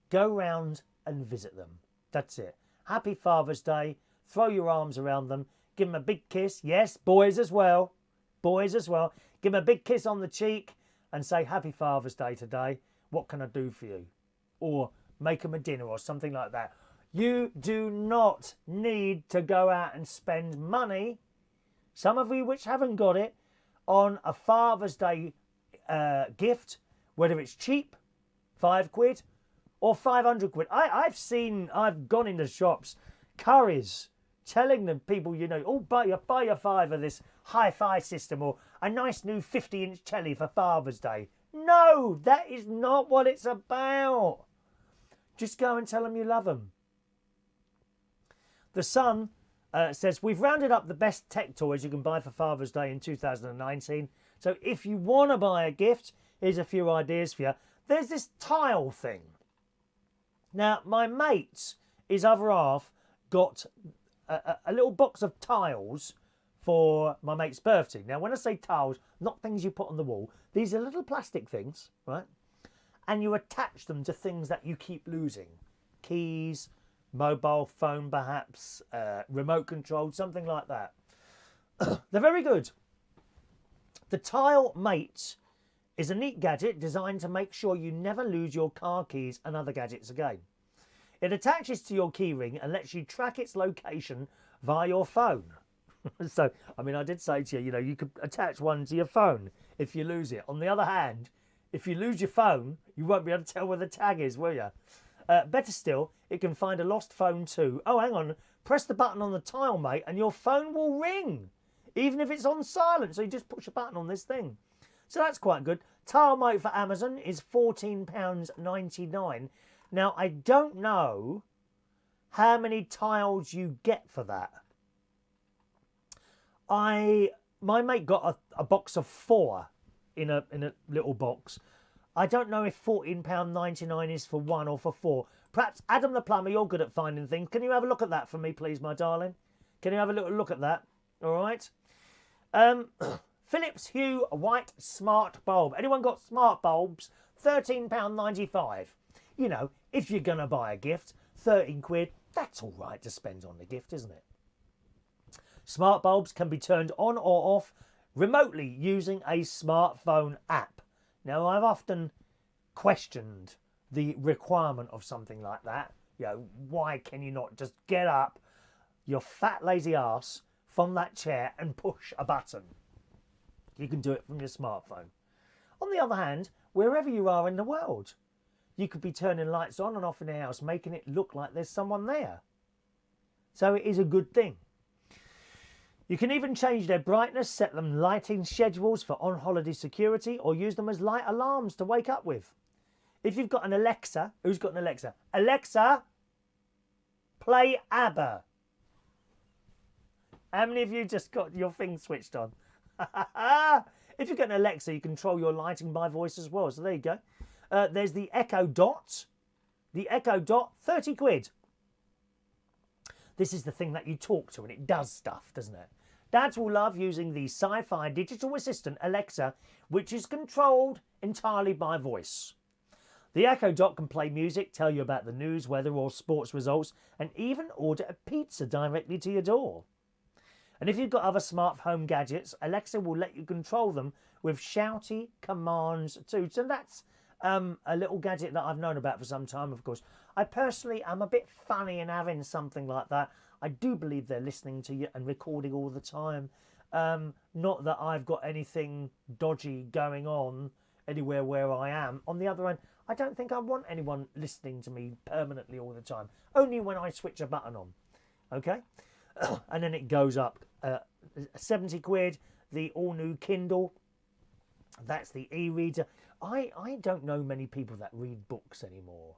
Go round and visit them. That's it. Happy Father's Day. Throw your arms around them. Give them a big kiss. Yes, boys as well. Give them a big kiss on the cheek and say, Happy Father's Day today. What can I do for you? Or make them a dinner or something like that. You do not need to go out and spend money, some of you which haven't got it, on a Father's Day gift, whether it's cheap, £5 or 500 quid. I've gone into shops, curries, telling the people, buy your fiver this hi-fi system or a nice new 50-inch telly for Father's Day. No, that is not what it's about. Just go and tell them you love them. The Sun says, we've rounded up the best tech toys you can buy for Father's Day in 2019. So if you want to buy a gift, here's a few ideas for you. There's this tile thing. Now, my mate, his other half, got a little box of tiles for my mate's birthday. Now, when I say tiles, not things you put on the wall. These are little plastic things, right? and you attach them to things that you keep losing. Keys, mobile phone perhaps, remote control, something like that. They're very good. The Tile Mate is a neat gadget designed to make sure you never lose your car keys and other gadgets again. It attaches to your keyring and lets you track its location via your phone. So, I mean, I did say to you, you could attach one to your phone if you lose it. On the other hand, if you lose your phone, you won't be able to tell where the tag is, will you? Better still, it can find a lost phone too. Oh, hang on. Press the button on the Tile Mate and your phone will ring, even if it's on silent. So you just push a button on this thing. So that's quite good. Tile Mate for Amazon is £14.99. Now, I don't know how many tiles you get for that. My mate got a box of 4 in a little box. I don't know if £14.99 is for 1 or for 4. Perhaps Adam the plumber, you're good at finding things. Can you have a look at that for me, please, my darling? Can you have a little look at that? All right. Philips Hue White Smart Bulb. Anyone got smart bulbs? £13.95. If you're going to buy a gift, 13 quid, that's all right to spend on the gift, isn't it? Smart bulbs can be turned on or off remotely using a smartphone app. Now, I've often questioned the requirement of something like that. Why can you not just get up your fat lazy arse from that chair and push a button? You can do it from your smartphone. On the other hand, wherever you are in the world, you could be turning lights on and off in the house, making it look like there's someone there. So it is a good thing. You can even change their brightness, set them lighting schedules for on-holiday security, or use them as light alarms to wake up with. If you've got an Alexa, who's got an Alexa? Alexa, play ABBA. How many of you just got your thing switched on? If you've got an Alexa, you control your lighting by voice as well. So there you go. There's the Echo Dot. The Echo Dot, 30 quid. This is the thing that you talk to and it does stuff, doesn't it? Dads will love using the sci-fi digital assistant Alexa, which is controlled entirely by voice. The Echo Dot can play music, tell you about the news, weather or sports results, and even order a pizza directly to your door. And if you've got other smart home gadgets, Alexa will let you control them with shouty commands too. So that's a little gadget that I've known about for some time, of course. I personally am a bit funny in having something like that. I do believe they're listening to you and recording all the time. Not that I've got anything dodgy going on anywhere where I am. On the other hand, I don't think I want anyone listening to me permanently all the time. Only when I switch a button on. Okay? And then it goes up. 70 quid, the all-new Kindle. That's the e-reader. I don't know many people that read books anymore,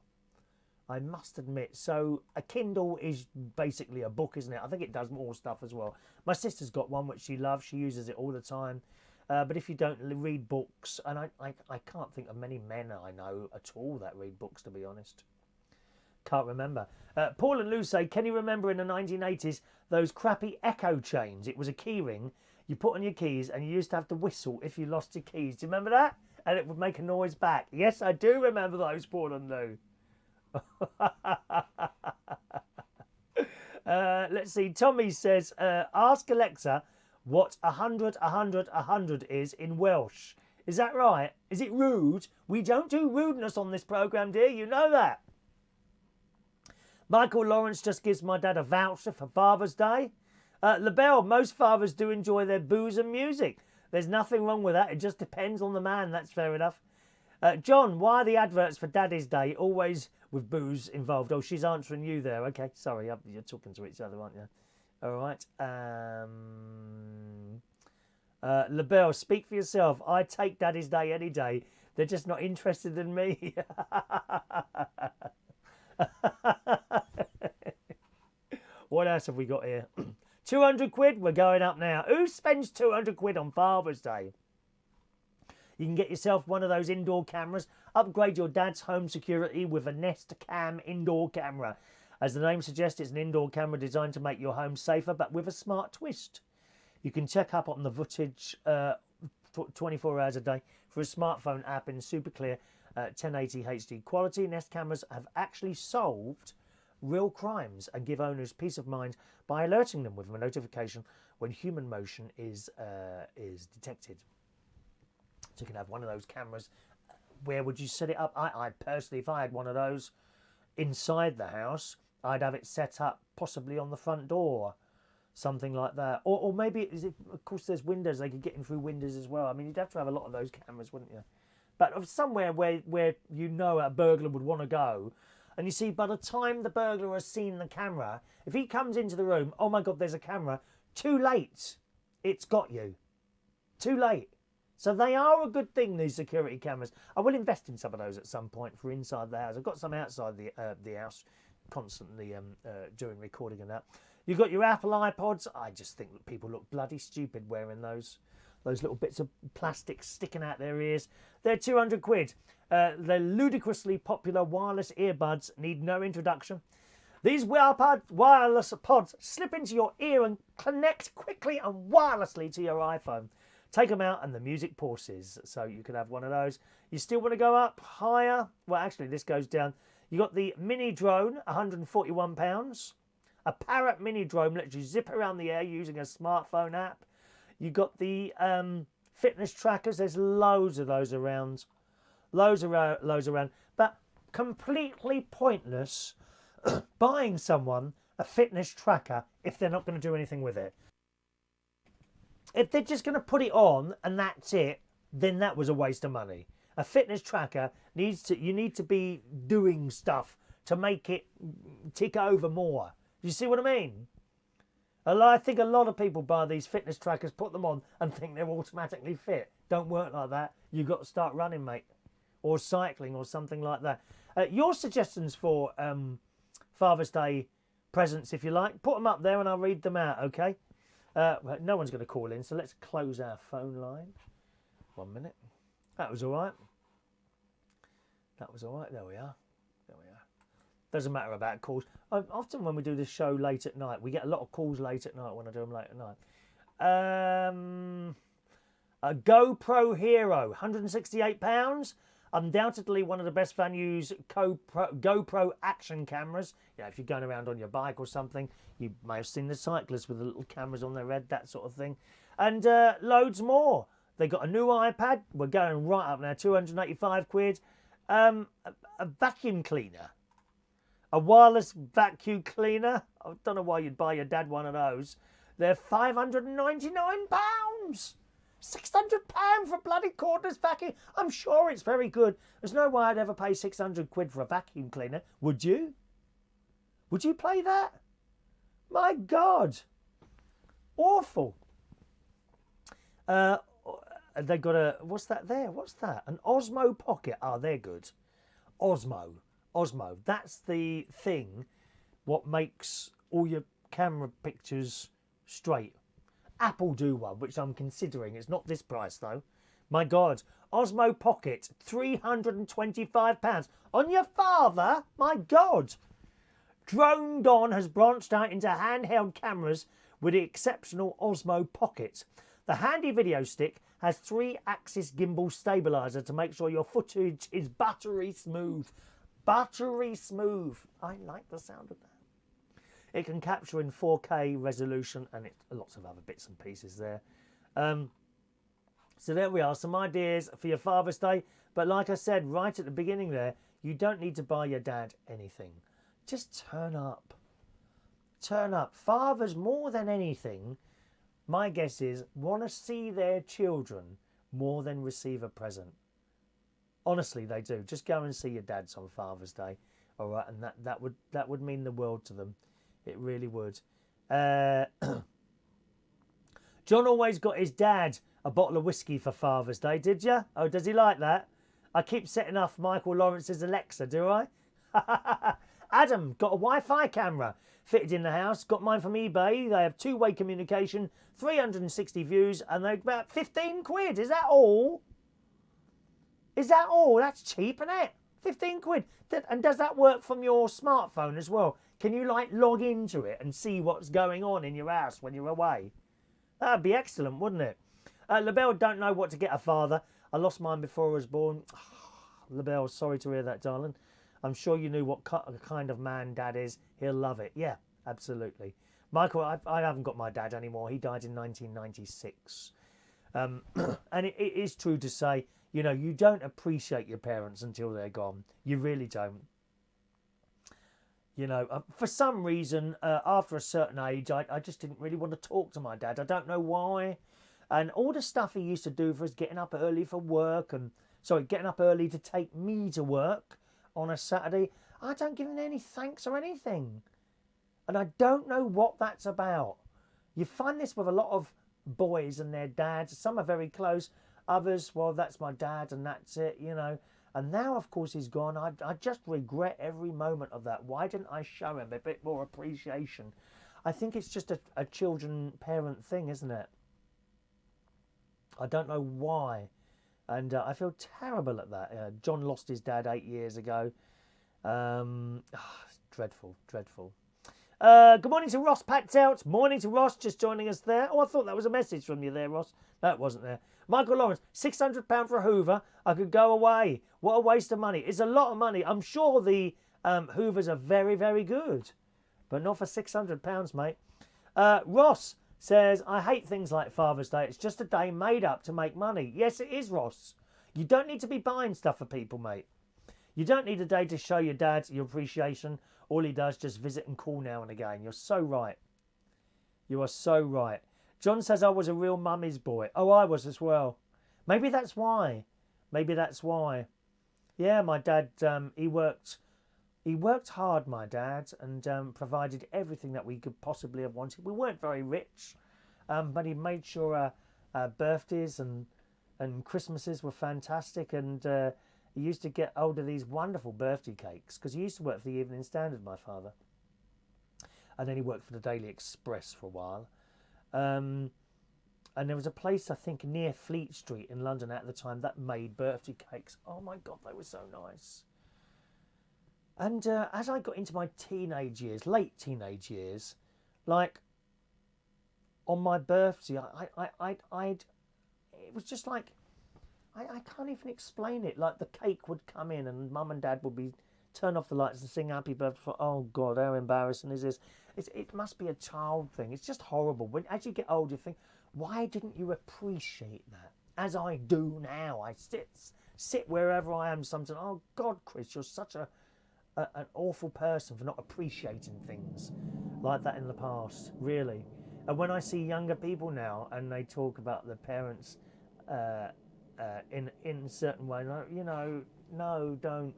I must admit. So a Kindle is basically a book, isn't it? I think it does more stuff as well. My sister's got one which she loves. She uses it all the time. But if you don't read books, and I can't think of many men I know at all that read books, to be honest. Can't remember. Paul and Lou say, can you remember in the 1980s those crappy echo chains? It was a key ring you put on your keys and you used to have to whistle if you lost your keys. Do you remember that? And it would make a noise back. Yes, I do remember those, Paul and Lou. Let's see. Tommy says, ask Alexa what 100 is in Welsh. Is that right? Is it rude? We don't do rudeness on this programme, dear. You know that. Michael Lawrence just gives my dad a voucher for Father's Day. LaBelle, most fathers do enjoy their booze and music. There's nothing wrong with that. It just depends on the man. That's fair enough. John, why are the adverts for Daddy's Day always with booze involved? Oh, she's answering you there. Okay, sorry. You're talking to each other, aren't you? All right. LaBelle, speak for yourself. I take Daddy's Day any day. They're just not interested in me. What else have we got here? 200 quid, we're going up now. Who spends 200 quid on Father's Day? You can get yourself one of those indoor cameras. Upgrade your dad's home security with a Nest Cam indoor camera. As the name suggests, it's an indoor camera designed to make your home safer, but with a smart twist. You can check up on the footage 24 hours a day for a smartphone app in super clear 1080 HD quality. Nest cameras have actually solved real crimes and give owners peace of mind by alerting them with a notification when human motion is detected. So you can have one of those cameras. Where would you set it up? I personally, if I had one of those inside the house, I'd have it set up possibly on the front door, something like that. Or maybe, of course, there's windows. They could get in through windows as well. I mean, you'd have to have a lot of those cameras, wouldn't you? But somewhere where you know a burglar would want to go. And you see, by the time the burglar has seen the camera, if he comes into the room, oh my God, there's a camera, too late. It's got you. Too late. So they are a good thing, these security cameras. I will invest in some of those at some point for inside the house. I've got some outside the house constantly during recording and that. You've got your Apple iPods. I just think that people look bloody stupid wearing those little bits of plastic sticking out their ears. They're 200 quid. They're ludicrously popular wireless earbuds, need no introduction. These wireless pods slip into your ear and connect quickly and wirelessly to your iPhone. Take them out and the music pauses. So you could have one of those. You still want to go up higher? Well, actually, this goes down. You got the mini drone, £141. A Parrot mini drone lets you zip around the air using a smartphone app. You got the fitness trackers. There's loads of those around. Loads around. But completely pointless buying someone a fitness tracker if they're not going to do anything with it. If they're just going to put it on and that's it, then that was a waste of money. A fitness tracker you need to be doing stuff to make it tick over more. You see what I mean? I think a lot of people buy these fitness trackers, put them on and think they're automatically fit. Don't work like that. You've got to start running, mate. Or cycling or something like that. Your suggestions for Father's Day presents, if you like, put them up there and I'll read them out, okay? No one's going to call in, so let's close our phone line. 1 minute. That was all right. That was all right. There we are. There we are. Doesn't matter about calls. Often when we do this show late at night, we get a lot of calls late at night when I do them late at night. A GoPro Hero, £168. Undoubtedly one of the best values GoPro action cameras. Yeah, if you're going around on your bike or something, you may have seen the cyclists with the little cameras on their head, that sort of thing. And loads more. They got a new iPad. We're going right up now, 285 quid. A vacuum cleaner. A wireless vacuum cleaner. I don't know why you'd buy your dad one of those. They're £599. £600 for a bloody cordless vacuum. I'm sure it's very good. There's no way I'd ever pay 600 quid for a vacuum cleaner. Would you? Would you pay that? My God. Awful. They got a, what's that there? What's that? An Osmo Pocket. Oh, they're good. Osmo. That's the thing what makes all your camera pictures straight. Apple do one, which I'm considering. It's not this price though. My God. Osmo Pocket, £325. On your father? My God. Drone Don has branched out into handheld cameras with the exceptional Osmo Pocket. The handy video stick has 3-axis gimbal stabilizer to make sure your footage is buttery smooth. Buttery smooth. I like the sound of that. It can capture in 4K resolution and lots of other bits and pieces there. So there we are, some ideas for your Father's Day. But like I said right at the beginning there, you don't need to buy your dad anything. Just turn up. Turn up. Fathers, more than anything, my guess is, want to see their children more than receive a present. Honestly, they do. Just go and see your dads on Father's Day. All right, and that would mean the world to them. It really would. John always got his dad a bottle of whiskey for Father's Day, did you? Oh, does he like that? I keep setting off Michael Lawrence's Alexa, do I? Adam got a Wi-Fi camera fitted in the house. Got mine from eBay. They have two-way communication, 360 views, and they're about 15 quid. Is that all? Is that all? That's cheap, isn't it? 15 quid. And does that work from your smartphone as well? Can you like log into it and see what's going on in your house when you're away? That'd be excellent, wouldn't it? LaBelle don't know what to get her father. I lost mine before I was born. LaBelle, sorry to hear that, darling. I'm sure you knew what kind of man Dad is. He'll love it. Yeah, absolutely. Michael, I haven't got my dad anymore. He died in 1996. And it is true to say, you know, you don't appreciate your parents until they're gone. You really don't. You know, for some reason, after a certain age, I just didn't really want to talk to my dad. I don't know why. And all the stuff he used to do for us, getting up early for work getting up early to take me to work on a Saturday, I don't give him any thanks or anything. And I don't know what that's about. You find this with a lot of boys and their dads. Some are very close. Others, well, that's my dad and that's it, you know. And now, of course, he's gone. I just regret every moment of that. Why didn't I show him a bit more appreciation? I think it's just a children-parent thing, isn't it? I don't know why. And I feel terrible at that. John lost his dad 8 years ago. Dreadful, dreadful. Good morning to Ross Packed Morning to Ross, just joining us there. Oh, I thought that was a message from you there, Ross. No, it wasn't there. Michael Lawrence, £600 for a Hoover. I could go away. What a waste of money. It's a lot of money. I'm sure the Hoovers are very, very good. But not for £600, mate. Ross says, I hate things like Father's Day. It's just a day made up to make money. Yes, it is, Ross. You don't need to be buying stuff for people, mate. You don't need a day to show your dad your appreciation. All he does, just visit and call now and again. You're so right. You are so right. John says I was a real mummy's boy. Oh, I was as well. Maybe that's why. Maybe that's why. Yeah, my dad, he worked hard, my dad, and provided everything that we could possibly have wanted. We weren't very rich, but he made sure our birthdays and Christmases were fantastic, and he used to get hold of these wonderful birthday cakes, because he used to work for the Evening Standard, my father. And then he worked for the Daily Express for a while. And there was a place, I think, near Fleet Street in London at the time that made birthday cakes. Oh my God, they were so nice. And as I got into my teenage years, late teenage years, like on my birthday, it was just like, I can't even explain it. Like the cake would come in and Mum and Dad would be turn off the lights and sing happy birthday for, oh God, how embarrassing is this? It must be a child thing. It's just horrible. As you get older, you think, why didn't you appreciate that? As I do now. I sit wherever I am sometimes. Oh God, Chris, you're such an awful person for not appreciating things like that in the past, really. And when I see younger people now and they talk about their parents in a certain way, like, you know, no, don't,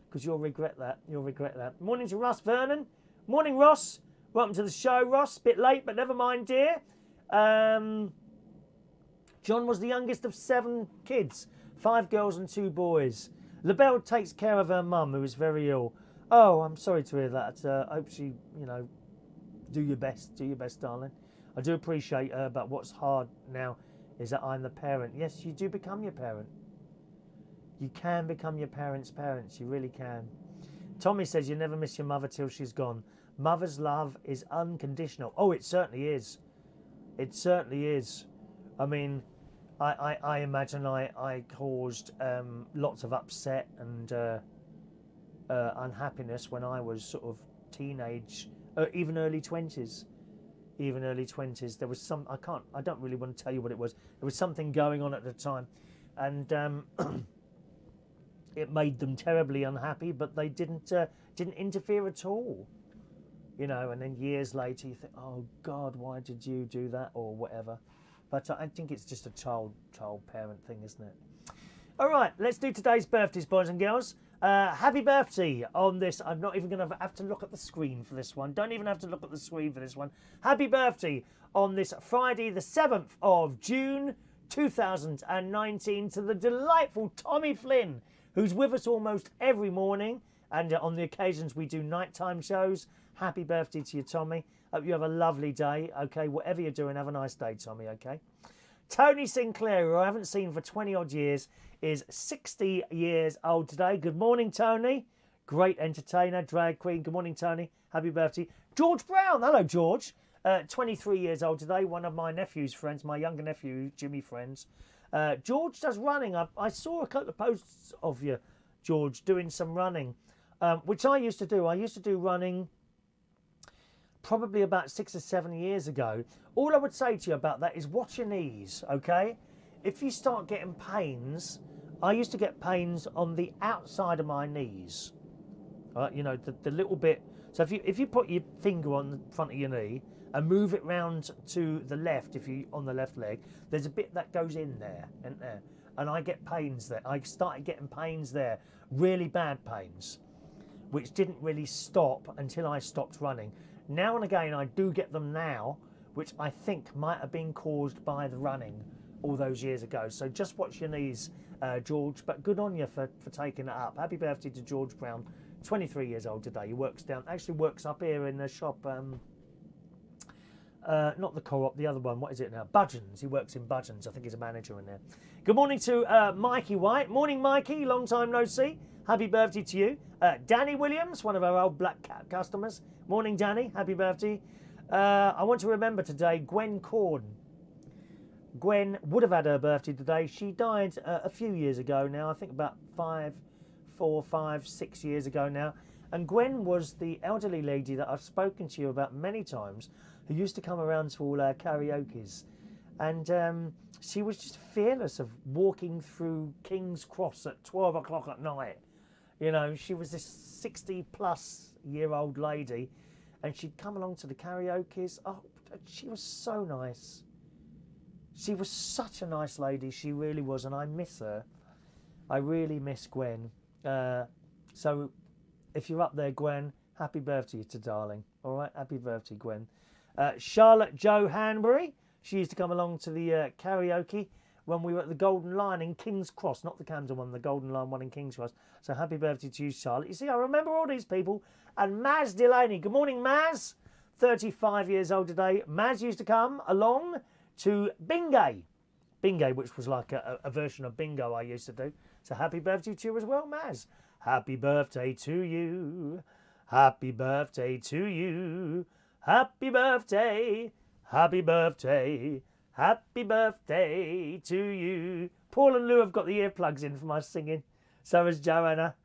because you'll regret that. You'll regret that. Morning to Russ Vernon. Morning, Ross. Welcome to the show, Ross. Bit late, but never mind, dear. John was the youngest of 7 kids, 5 girls and 2 boys. LaBelle takes care of her mum, who is very ill. Oh, I'm sorry to hear that. I hope she, you know, do your best, darling. I do appreciate her, but what's hard now is that I'm the parent. Yes, you do become your parent. You can become your parents' parents. You really can. Tommy says you never miss your mother till she's gone. Mother's love is unconditional. Oh, it certainly is. It certainly is. I mean, I imagine I caused lots of upset and unhappiness when I was sort of teenage, even early 20s. Even early 20s. There was I don't really want to tell you what it was. There was something going on at the time. And it made them terribly unhappy, but they didn't interfere at all. You know, and then years later you think, oh God, why did you do that or whatever? But I think it's just a child-parent thing, isn't it? All right, let's do today's birthdays, boys and girls. Happy birthday on this. I'm not even going to have to look at the screen for this one. Don't even have to look at the screen for this one. Happy birthday on this Friday, the 7th of June, 2019, to the delightful Tommy Flynn, who's with us almost every morning. And on the occasions we do nighttime shows. Happy birthday to you, Tommy. Hope you have a lovely day. Okay, whatever you're doing, have a nice day, Tommy, okay? Tony Sinclair, who I haven't seen for 20-odd years, is 60 years old today. Good morning, Tony. Great entertainer, drag queen. Good morning, Tony. Happy birthday. George Brown. Hello, George. 23 years old today. One of my nephew's friends, my younger nephew, Jimmy friends. George does running. I saw a couple of posts of you George, doing some running, which I used to do. I used to do running probably about 6 or 7 years ago. All I would say to you about that is watch your knees, okay? If you start getting pains, I used to get pains on the outside of my knees. You know, the little bit. So if you put your finger on the front of your knee and move it round to the left, if you on the left leg, there's a bit that goes in there, isn't there? And I get pains there. I started getting pains there, really bad pains, which didn't really stop until I stopped running. Now and again, I do get them now, which I think might have been caused by the running all those years ago. So just watch your knees, George. But good on you for taking it up. Happy birthday to George Brown, 23 years old today. He works up here in the shop. Not the Co-op, the other one. What is it now? Budgeons. He works in Budgeons. I think he's a manager in there. Good morning to Mikey White. Morning, Mikey. Long time no see. Happy birthday to you. Danny Williams, one of our old Black Cat customers. Morning, Danny. Happy birthday. I want to remember today Gwen Corn. Gwen would have had her birthday today. She died a few years ago now. I think about 4, 5, 6 years ago now. And Gwen was the elderly lady that I've spoken to you about many times, who used to come around to all our karaokes. And she was just fearless of walking through King's Cross at 12 o'clock at night. You know, she was this 60-plus-year-old lady, and she'd come along to the karaokes. Oh, she was so nice. She was such a nice lady, she really was, and I miss her. I really miss Gwen. So if you're up there, Gwen, happy birthday to darling. All right, happy birthday, Gwen. Charlotte Jo Hanbury, she used to come along to the karaoke when we were at the Golden Lion in King's Cross, not the Camden one, the Golden Lion one in King's Cross. So happy birthday to you, Charlotte. You see, I remember all these people. And Maz Delaney, good morning, Maz. 35 years old today. Maz used to come along to Bingay. Bingay, which was like a version of bingo I used to do. So happy birthday to you as well, Maz. Happy birthday to you. Happy birthday to you. Happy birthday. Happy birthday. Happy birthday to you. Paul and Lou have got the earplugs in for my singing. So has Joanna.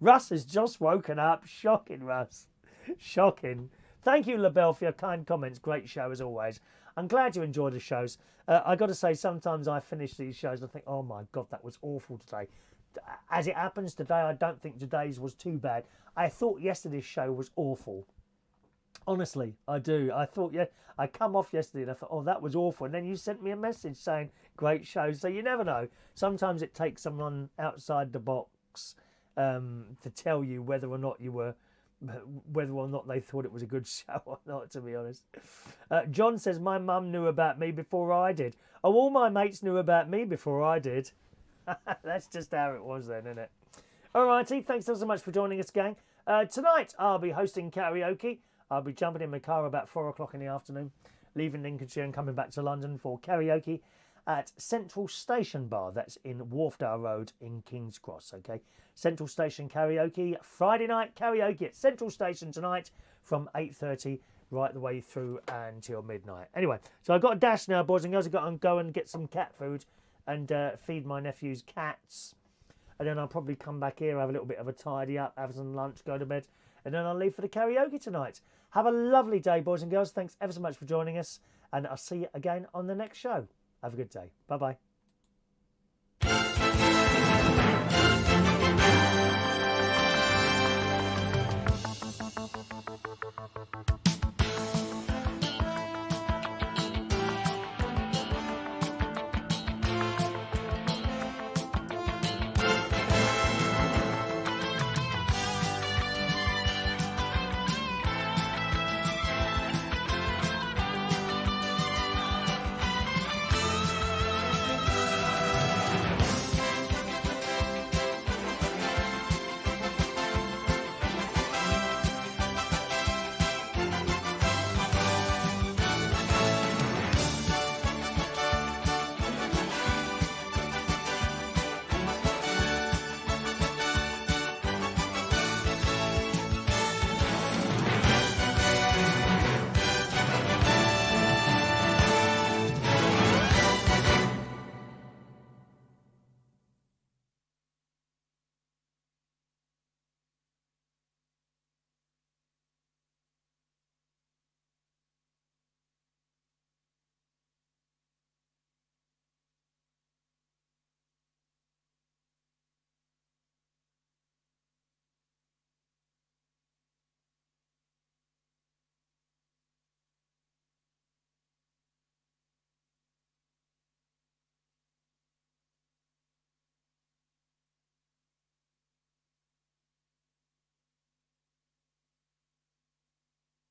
Russ has just woken up. Shocking, Russ. Shocking. Thank you, LaBelle, for your kind comments. Great show as always. I'm glad you enjoy the shows. I got to say, sometimes I finish these shows and I think, oh my God, that was awful today. As it happens today, I don't think today's was too bad. I thought yesterday's show was awful. Honestly, I do. I thought, yeah, I come off yesterday and I thought, oh, that was awful. And then you sent me a message saying, great show. So you never know. Sometimes it takes someone outside the box to tell you whether or not they thought it was a good show or not, to be honest. John says, my mum knew about me before I did. Oh, all my mates knew about me before I did. That's just how it was then, isn't it? All righty, thanks so much for joining us, gang. Tonight, I'll be hosting karaoke. I'll be jumping in my car about 4 o'clock in the afternoon, leaving Lincolnshire and coming back to London for karaoke at Central Station Bar. That's in Wharfdale Road in King's Cross, okay? Central Station Karaoke, Friday night karaoke at Central Station tonight from 8:30 right the way through until midnight. Anyway, so I've got a dash now, boys and girls. I've got to go and get some cat food and feed my nephew's cats. And then I'll probably come back here, have a little bit of a tidy up, have some lunch, go to bed, and then I'll leave for the karaoke tonight. Have a lovely day, boys and girls. Thanks ever so much for joining us, and I'll see you again on the next show. Have a good day. Bye-bye.